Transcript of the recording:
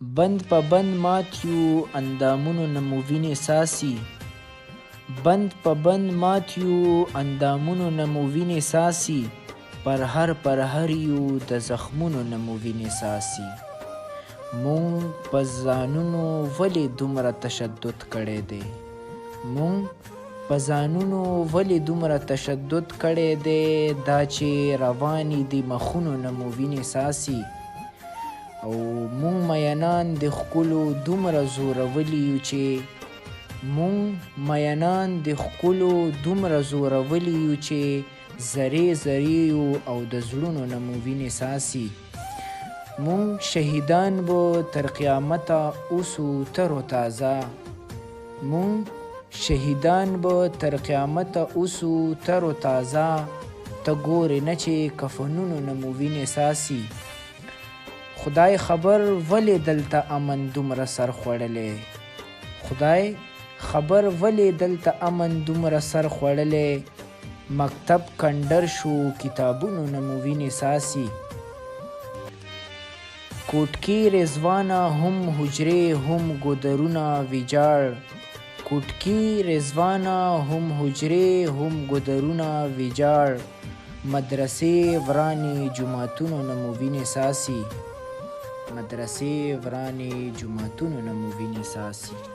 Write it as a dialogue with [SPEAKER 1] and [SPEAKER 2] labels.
[SPEAKER 1] بند په بند مات یو اندامونو نه مو وینې څاڅي. بند په بند مات یو اندامونو نه مو وینې څاڅي. پر هر یو د زخمونو نه مو وینې څاڅي. مونږ په ځانونو ولې دومره تشدد کړی دی؟ مونږ په ځانونو ولې دومره تشدد کړی دی؟ دا چې روانې دي مخونو نه مو وینې څاڅي. او مونږ مینان د ښکلو دومره زورولي یو چې ذرې ذرې یو او د زړونو نه مو وینې څاڅي. مونږ شهیدان به تر قیامته اوسو تر و تازه. مونږ شهیدان به تر قیامته اوسو تر و تازه. ته ګورې نه چې کفنونو نه مو وینې څاڅي. خدای خبر ولې دلته امن دومره سر خوړلی. خدای خبر ولې دلته امن دومره سر خوړلی. مکتب کنډر شو کتابونو نه مو وینې څاڅي. کوټکي رضوانه هم حجرې هم ګودرونه ویجاړ. کوټکي رضوانه هم حجرې هم ګودرونه ویجاړ. مدرسې ورانې جوماتونو نه مو وینې څاڅي. مدرسې ورانې جوماتونو نه مو وینې څاڅي.